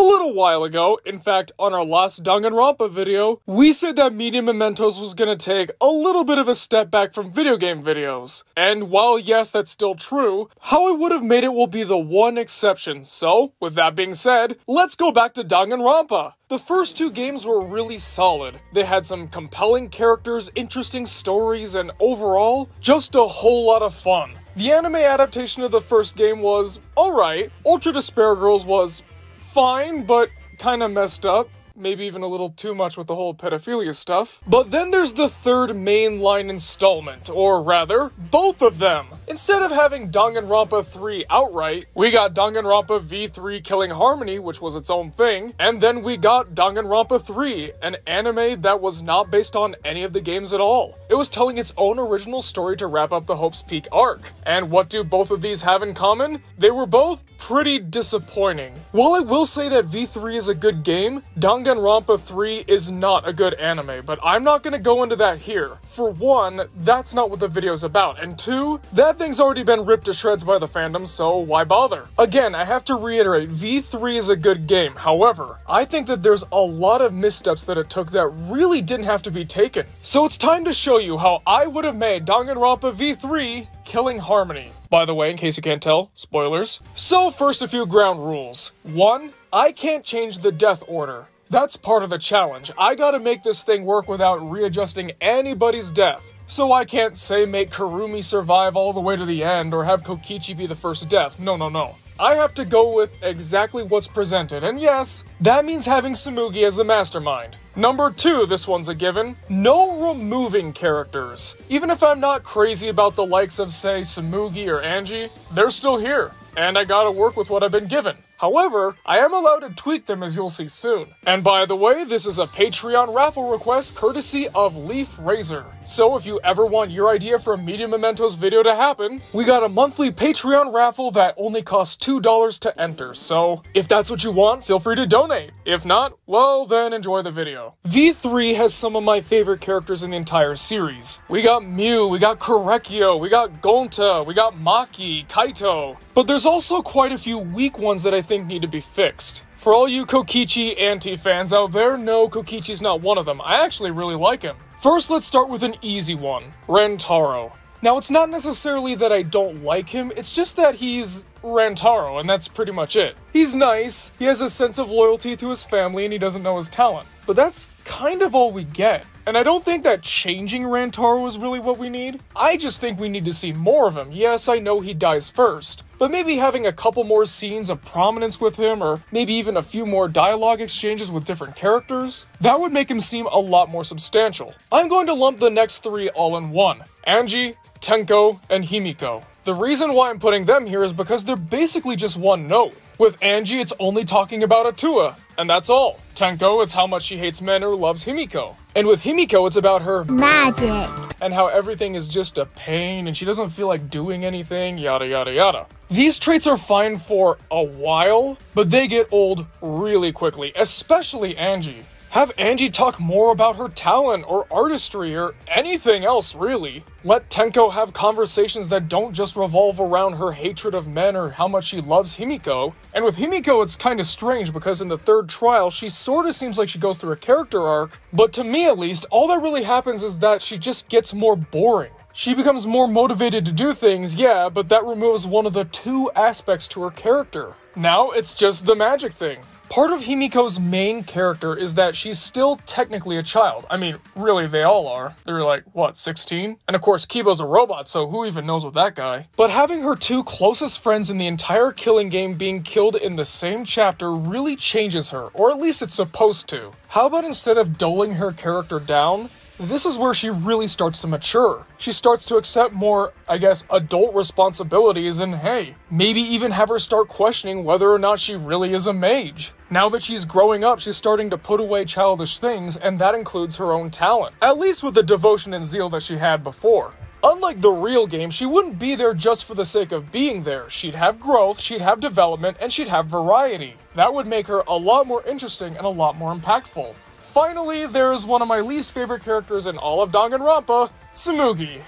little while ago, in fact on our last Danganronpa video, we said that Media Mementos was gonna take a little bit of a step back from video game videos. And while yes, that's still true, how I would have made it will be the one exception. So, with that being said, let's go back to Danganronpa. The first two games were really solid. They had some compelling characters, interesting stories, and overall, just a whole lot of fun. The anime adaptation of the first game was alright. Ultra Despair Girls was fine, but kinda messed up. Maybe even a little too much with the whole pedophilia stuff. But then there's the third mainline installment, or rather, both of them. Instead of having Danganronpa 3 outright, we got Danganronpa V3 Killing Harmony, which was its own thing, and then we got Danganronpa 3, an anime that was not based on any of the games at all. It was telling its own original story to wrap up the Hope's Peak arc. And what do both of these have in common? They were both pretty disappointing. While I will say that V3 is a good game, Danganronpa 3 is not a good anime, but I'm not gonna go into that here. For one, that's not what the video's about, and two, that thing's already been ripped to shreds by the fandom, so why bother? Again, I have to reiterate, V3 is a good game. However, I think that there's a lot of missteps that it took that really didn't have to be taken. So it's time to show you how I would have made Danganronpa V3 Killing Harmony. By the way, in case you can't tell, spoilers. So first, a few ground rules. 1. I can't change the death order. That's part of the challenge. I gotta make this thing work without readjusting anybody's death. So I can't say make Kurumi survive all the way to the end or have Kokichi be the first death. No. I have to go with exactly what's presented, and yes, that means having Tsumugi as the mastermind. Number 2, this one's a given, no removing characters. Even if I'm not crazy about the likes of, say, Tsumugi or Angie, they're still here, and I gotta work with what I've been given. However, I am allowed to tweak them, as you'll see soon. And by the way, this is a Patreon raffle request courtesy of Leaf Razor. So if you ever want your idea for a Media Mementos video to happen, we got a monthly Patreon raffle that only costs $2 to enter. So if that's what you want, feel free to donate. If not, well then enjoy the video. V3 has some of my favorite characters in the entire series. We got Mew, we got Korekio, we got Gonta, we got Maki, Kaito. But there's also quite a few weak ones that I think need to be fixed. For all you Kokichi anti-fans out there, no, Kokichi's not one of them. I actually really like him. First, let's start with an easy one. Rantaro. Now, it's not necessarily that I don't like him, it's just that he's Rantaro, and that's pretty much it. He's nice, he has a sense of loyalty to his family, and he doesn't know his talent. But that's kind of all we get. And I don't think that changing Rantaro is really what we need. I just think we need to see more of him. Yes, I know he dies first, but maybe having a couple more scenes of prominence with him, or maybe even a few more dialogue exchanges with different characters, that would make him seem a lot more substantial. I'm going to lump the next 3 all in one. Angie, Tenko, and Himiko. The reason why I'm putting them here is because they're basically just one note. With Angie, it's only talking about Atua, and that's all. Tenko, it's how much she hates men or loves Himiko. And with Himiko, it's about her magic, and how everything is just a pain, and she doesn't feel like doing anything, yada yada yada. These traits are fine for a while, but they get old really quickly, especially Angie. Have Angie talk more about her talent or artistry or anything else, really. Let Tenko have conversations that don't just revolve around her hatred of men or how much she loves Himiko. And with Himiko, it's kind of strange because in the third trial, she sort of seems like she goes through a character arc, but to me at least, all that really happens is that she just gets more boring. She becomes more motivated to do things, yeah, but that removes one of the 2 aspects to her character. Now, it's just the magic thing. Part of Himiko's main character is that she's still technically a child. I mean, really, they all are. They're like, what, 16? And of course, Kibo's a robot, so who even knows with that guy? But having her 2 closest friends in the entire killing game being killed in the same chapter really changes her, or at least it's supposed to. How about instead of doling her character down, this is where she really starts to mature. She starts to accept more, I guess, adult responsibilities, and hey, maybe even have her start questioning whether or not she really is a mage. Now that she's growing up, she's starting to put away childish things, and that includes her own talent. At least with the devotion and zeal that she had before. Unlike the real game, she wouldn't be there just for the sake of being there. She'd have growth, she'd have development, and she'd have variety. That would make her a lot more interesting and a lot more impactful. Finally, there is one of my least favorite characters in all of Danganronpa, Tsumugi.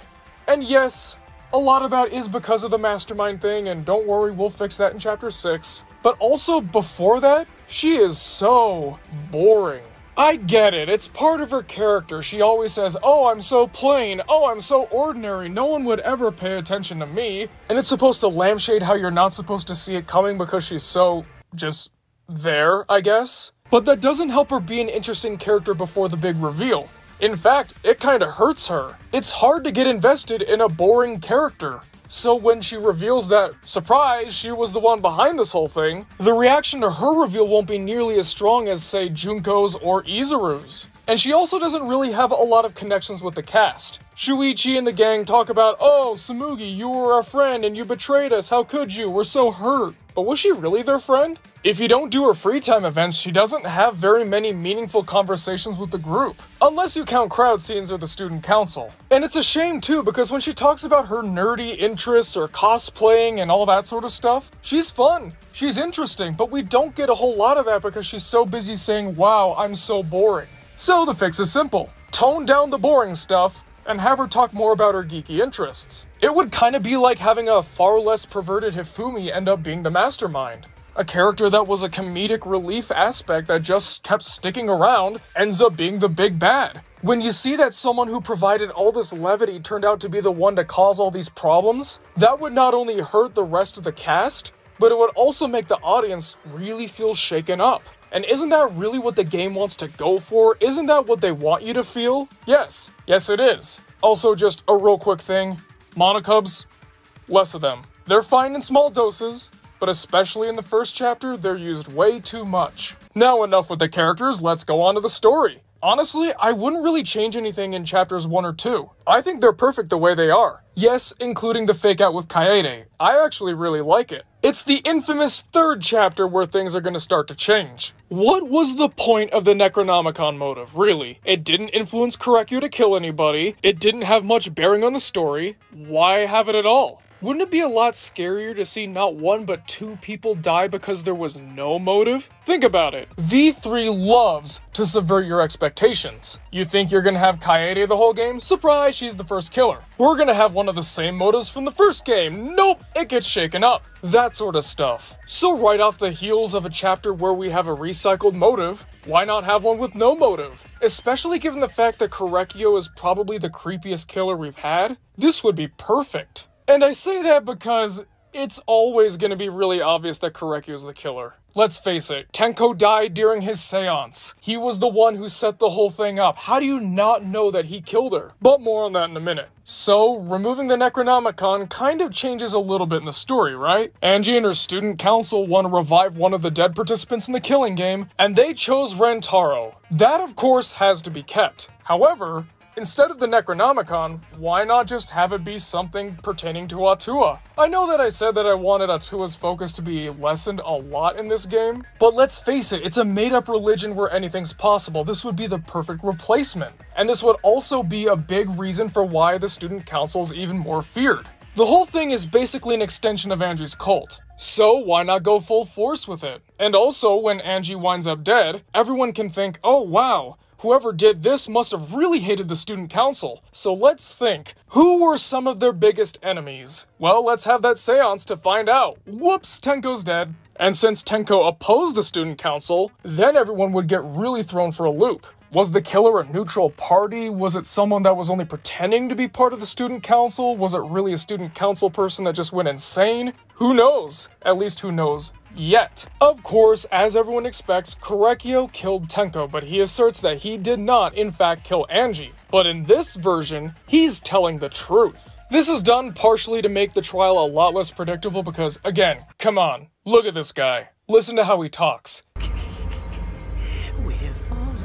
And yes, a lot of that is because of the mastermind thing, and don't worry, we'll fix that in chapter 6. But also, before that, She is so boring. I get it, it's part of her character. She always says, oh, I'm so plain, oh, I'm so ordinary, no one would ever pay attention to me. And it's supposed to lampshade how you're not supposed to see it coming because she's so, just, there, I guess. But that doesn't help her be an interesting character before the big reveal. In fact, it kinda hurts her. It's hard to get invested in a boring character. So when she reveals that, surprise, she was the one behind this whole thing, the reaction to her reveal won't be nearly as strong as, say, Junko's or Izuru's. And she also doesn't really have a lot of connections with the cast. Shuichi and the gang talk about, oh, Sumugi, you were our friend and you betrayed us, how could you, we're so hurt. But was she really their friend? If you don't do her free time events, she doesn't have very many meaningful conversations with the group. Unless you count crowd scenes or the student council. And it's a shame too, because when she talks about her nerdy interests or cosplaying and all that sort of stuff, she's fun, she's interesting, but we don't get a whole lot of that because she's so busy saying, wow, I'm so boring. So the fix is simple. Tone down the boring stuff, and have her talk more about her geeky interests. It would kind of be like having a far less perverted Hifumi end up being the mastermind. A character that was a comedic relief aspect that just kept sticking around ends up being the big bad. When you see that someone who provided all this levity turned out to be the one to cause all these problems, that would not only hurt the rest of the cast, but it would also make the audience really feel shaken up. And isn't that really what the game wants to go for? Isn't that what they want you to feel? Yes. Yes, it is. Also, just a real quick thing. Monokubs, less of them. They're fine in small doses, but especially in the first chapter, they're used way too much. Now enough with the characters, let's go on to the story. Honestly, I wouldn't really change anything in chapters 1 or 2. I think they're perfect the way they are. Yes, including the fake out with Kaede. I actually really like it. It's the infamous 3rd chapter where things are going to start to change. What was the point of the Necronomicon motive, really? It didn't influence Korekiyo to kill anybody, it didn't have much bearing on the story. Why have it at all? Wouldn't it be a lot scarier to see not 1 but 2 people die because there was no motive? Think about it. V3 loves to subvert your expectations. You think you're gonna have Kaede the whole game? Surprise, she's the first killer. We're gonna have one of the same motives from the first game. Nope, it gets shaken up. That sort of stuff. So right off the heels of a chapter where we have a recycled motive, why not have one with no motive? Especially given the fact that Korekiyo is probably the creepiest killer we've had. This would be perfect. And I say that because it's always going to be really obvious that Korekiyo's the killer. Let's face it, Tenko died during his seance. He was the one who set the whole thing up. How do you not know that he killed her? But more on that in a minute. So, removing the Necronomicon kind of changes a little bit in the story, right? Angie and her student council want to revive one of the dead participants in the killing game, and they chose Rentaro. That, of course, has to be kept. However, instead of the Necronomicon, why not just have it be something pertaining to Atua? I know that I said that I wanted Atua's focus to be lessened a lot in this game, but let's face it, it's a made-up religion where anything's possible. This would be the perfect replacement. And this would also be a big reason for why the student council is even more feared. The whole thing is basically an extension of Angie's cult. So why not go full force with it? And also, when Angie winds up dead, everyone can think, oh wow, whoever did this must have really hated the student council. So let's think, who were some of their biggest enemies? Well, let's have that seance to find out. Whoops, Tenko's dead. And since Tenko opposed the student council, then everyone would get really thrown for a loop. Was the killer a neutral party? Was it someone that was only pretending to be part of the student council? Was it really a student council person that just went insane? Who knows? At least who knows yet. Of course, as everyone expects, Korekiyo killed Tenko, but he asserts that he did not, in fact, kill Angie. But in this version, he's telling the truth. This is done partially to make the trial a lot less predictable because, again, come on, look at this guy. Listen to how he talks. We're falling.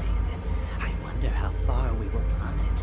I wonder how far we will plummet.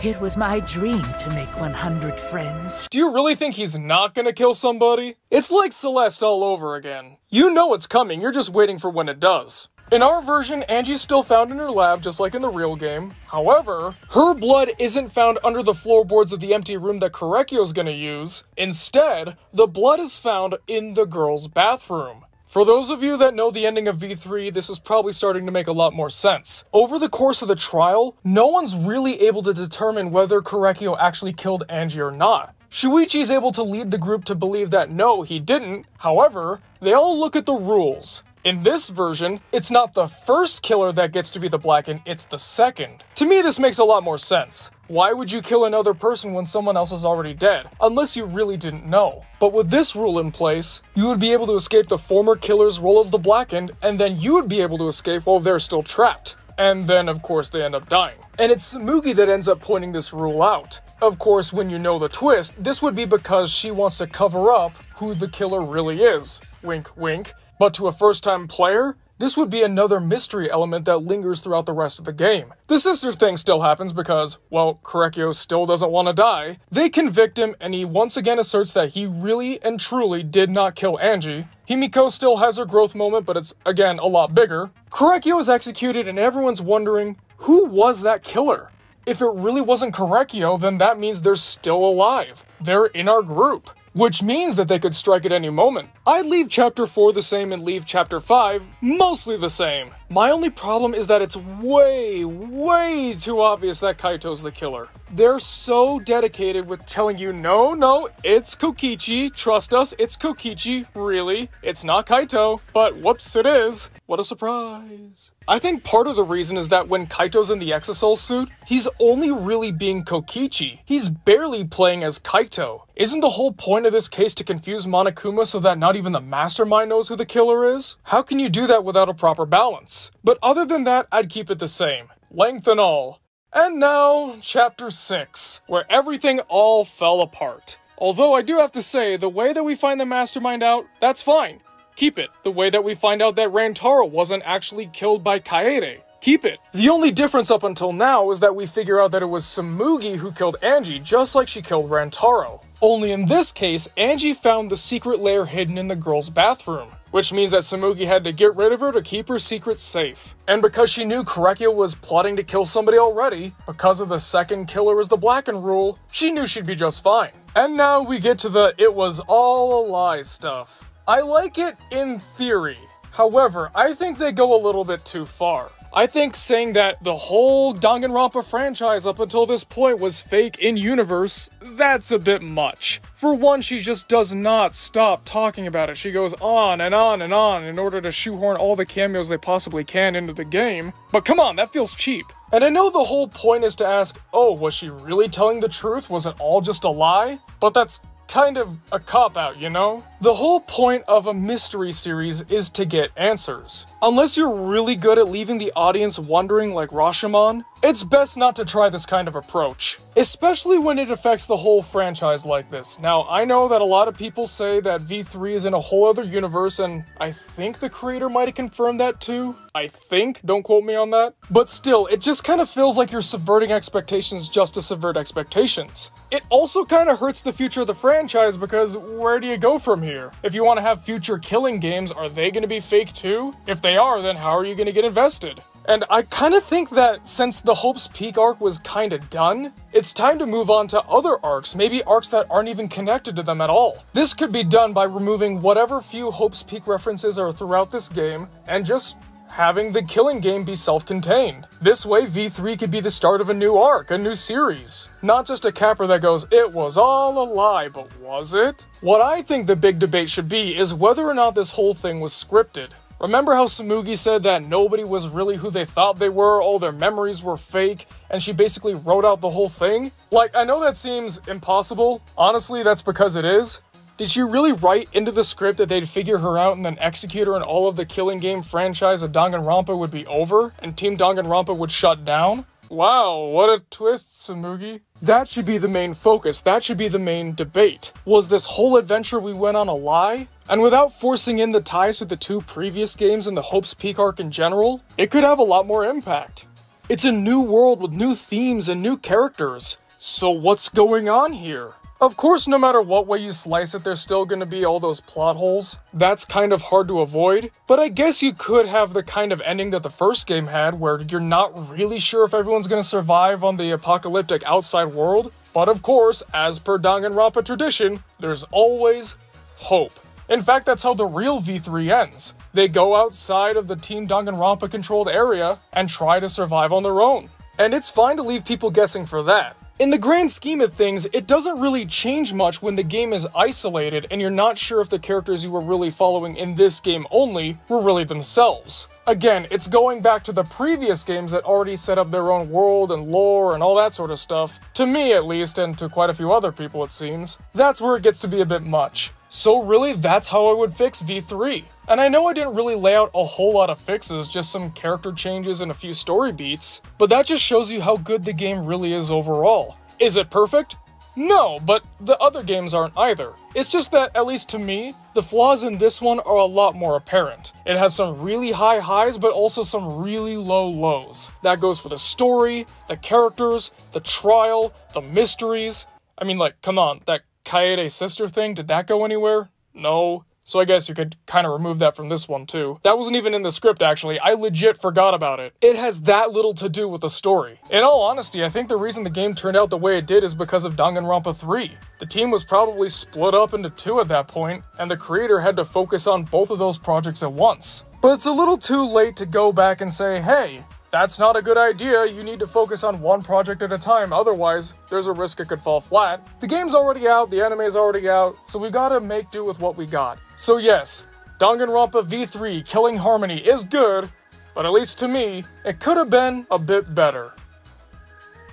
It was my dream to make 100 friends. Do you really think he's not gonna kill somebody? It's like Celeste all over again. You know it's coming, you're just waiting for when it does. In our version, Angie's still found in her lab, just like in the real game. However, her blood isn't found under the floorboards of the empty room that Korekiyo's gonna use. Instead, the blood is found in the girl's bathroom. For those of you that know the ending of V3, this is probably starting to make a lot more sense. Over the course of the trial, no one's really able to determine whether Korekiyo actually killed Angie or not. Shuichi's able to lead the group to believe that no, he didn't. However, they all look at the rules. In this version, it's not the first killer that gets to be the Blackened, it's the second. To me, this makes a lot more sense. Why would you kill another person when someone else is already dead? Unless you really didn't know. But with this rule in place, you would be able to escape the former killer's role as the Blackened, and then you would be able to escape while they're still trapped. And then, of course, they end up dying. And it's Tsumugi that ends up pointing this rule out. Of course, when you know the twist, this would be because she wants to cover up who the killer really is. Wink, wink. But to a first-time player, this would be another mystery element that lingers throughout the rest of the game. The sister thing still happens because, well, Korekiyo still doesn't want to die. They convict him, and he once again asserts that he really and truly did not kill Angie. Himiko still has her growth moment, but it's, again, a lot bigger. Korekiyo is executed, and everyone's wondering, who was that killer? If it really wasn't Korekiyo, then that means they're still alive. They're in our group. Which means that they could strike at any moment. I'd leave Chapter 4 the same and leave Chapter 5 mostly the same. My only problem is that it's way too obvious that Kaito's the killer. They're so dedicated with telling you, no, it's Kokichi, trust us, it's Kokichi, really, it's not Kaito, but whoops, it is. What a surprise. I think part of the reason is that when Kaito's in the Exosoul suit, he's only really being Kokichi. He's barely playing as Kaito. Isn't the whole point of this case to confuse Monokuma so that not even the mastermind knows who the killer is? How can you do that without a proper balance? But other than that, I'd keep it the same. Length and all. And now, Chapter 6, where everything all fell apart. Although I do have to say, the way that we find the mastermind out, that's fine. Keep it. The way that we find out that Rantaro wasn't actually killed by Kaede. Keep it. The only difference up until now is that we figure out that it was Tsumugi who killed Angie, just like she killed Rantaro. Only in this case, Angie found the secret lair hidden in the girl's bathroom, which means that Tsumugi had to get rid of her to keep her secret safe. And because she knew Korekiyo was plotting to kill somebody already, because of the second killer is the Blackened rule, she knew she'd be just fine. And now we get to the it was all a lie stuff. I like it in theory. However, I think they go a little bit too far. I think saying that the whole Danganronpa franchise up until this point was fake in-universe, that's a bit much. For one, she just does not stop talking about it. She goes on and on and on in order to shoehorn all the cameos they possibly can into the game. But come on, that feels cheap. And I know the whole point is to ask, oh, was she really telling the truth? Was it all just a lie? But that's kind of a cop-out, you know? The whole point of a mystery series is to get answers. Unless you're really good at leaving the audience wondering like Rashomon, it's best not to try this kind of approach. Especially when it affects the whole franchise like this. Now, I know that a lot of people say that V3 is in a whole other universe, and I think the creator might have confirmed that too. I think, don't quote me on that. But still, it just kind of feels like you're subverting expectations just to subvert expectations. It also kind of hurts the future of the franchise because where do you go from here? If you want to have future killing games, are they going to be fake too? If they are, then how are you going to get invested? And I kind of think that since the Hope's Peak arc was kind of done, it's time to move on to other arcs, maybe arcs that aren't even connected to them at all. This could be done by removing whatever few Hope's Peak references are throughout this game, and just having the killing game be self-contained. This way, V3 could be the start of a new arc, a new series. Not just a capper that goes, it was all a lie, but was it? What I think the big debate should be is whether or not this whole thing was scripted. Remember how Tsumugi said that nobody was really who they thought they were, all their memories were fake, and she basically wrote out the whole thing? Like, I know that seems impossible. Honestly, that's because it is. Did she really write into the script that they'd figure her out and then execute her and all of the killing game franchise of Danganronpa would be over, and Team Danganronpa would shut down? Wow, what a twist, Tsumugi. That should be the main focus, that should be the main debate. Was this whole adventure we went on a lie? And without forcing in the ties to the two previous games and the Hope's Peak arc in general, it could have a lot more impact. It's a new world with new themes and new characters. So what's going on here? Of course, no matter what way you slice it, there's still gonna be all those plot holes. That's kind of hard to avoid, but I guess you could have the kind of ending that the first game had, where you're not really sure if everyone's gonna survive on the apocalyptic outside world. But of course, as per Danganronpa tradition, there's always hope. In fact, that's how the real V3 ends. They go outside of the Team Danganronpa controlled area and try to survive on their own. And it's fine to leave people guessing for that. In the grand scheme of things, it doesn't really change much when the game is isolated and you're not sure if the characters you were really following in this game only were really themselves. Again, it's going back to the previous games that already set up their own world and lore and all that sort of stuff. To me, at least, and to quite a few other people it seems, that's where it gets to be a bit much. So really, that's how I would fix V3. And I know I didn't really lay out a whole lot of fixes, just some character changes and a few story beats, but that just shows you how good the game really is overall. Is it perfect? No, but the other games aren't either. It's just that, at least to me, the flaws in this one are a lot more apparent. It has some really high highs, but also some really low lows. That goes for the story, the characters, the trial, the mysteries. I mean, like, come on, that Kaede sister thing, did that go anywhere? No. So I guess you could kind of remove that from this one too. That wasn't even in the script actually, I legit forgot about it. It has that little to do with the story. In all honesty, I think the reason the game turned out the way it did is because of Danganronpa 3. The team was probably split up into two at that point, and the creator had to focus on both of those projects at once. But it's a little too late to go back and say, hey, that's not a good idea, you need to focus on one project at a time, otherwise, there's a risk it could fall flat. The game's already out, the anime's already out, so we gotta make do with what we got. So yes, Danganronpa V3 Killing Harmony is good, but at least to me, it could have been a bit better.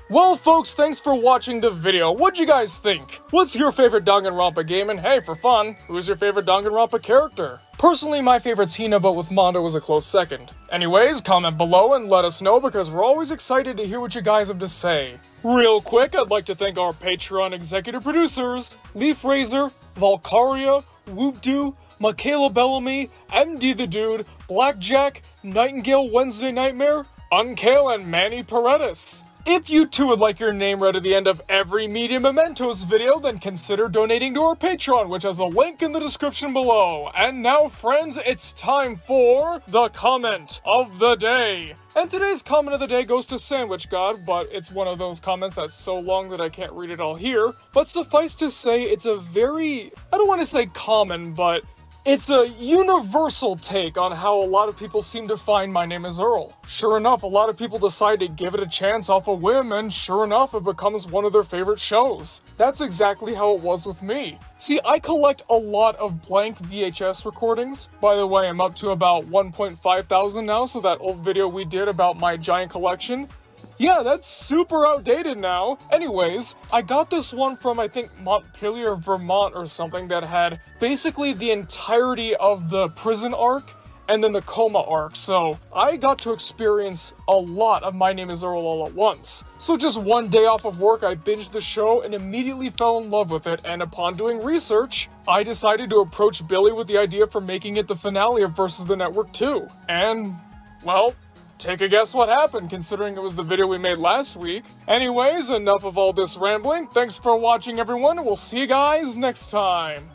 Well folks, thanks for watching the video. What'd you guys think? What's your favorite Danganronpa game? And hey, for fun, who's your favorite Danganronpa character? Personally, my favorite's Hina, but with Mondo was a close second. Anyways, comment below and let us know because we're always excited to hear what you guys have to say. Real quick, I'd like to thank our Patreon executive producers, Leaf Razor, Valkyria, Whoopdoo, Michaela Bellamy, MD the Dude, Blackjack, Nightingale Wednesday Nightmare, Unkale, and Manny Paredes. If you too would like your name read at the end of every Media Mementos video, then consider donating to our Patreon, which has a link in the description below. And now, friends, it's time for the comment of the day. And today's comment of the day goes to Sandwich God, but it's one of those comments that's so long that I can't read it all here. But suffice to say, it's a very, I don't want to say common, but it's a universal take on how a lot of people seem to find My Name is Earl. Sure enough, a lot of people decide to give it a chance off a whim, and sure enough, it becomes one of their favorite shows. That's exactly how it was with me. See, I collect a lot of blank VHS recordings. By the way, I'm up to about 1.5 thousand now, so that old video we did about my giant collection, yeah, that's super outdated now. Anyways, I got this one from, I think, Montpelier, Vermont or something that had basically the entirety of the prison arc and then the coma arc, so I got to experience a lot of My Name is Earl all at once. So just one day off of work, I binged the show and immediately fell in love with it, and upon doing research, I decided to approach Billy with the idea for making it the finale of Versus the Network 2. And, well, take a guess what happened, considering it was the video we made last week. Anyways, enough of all this rambling. Thanks for watching, everyone, and we'll see you guys next time.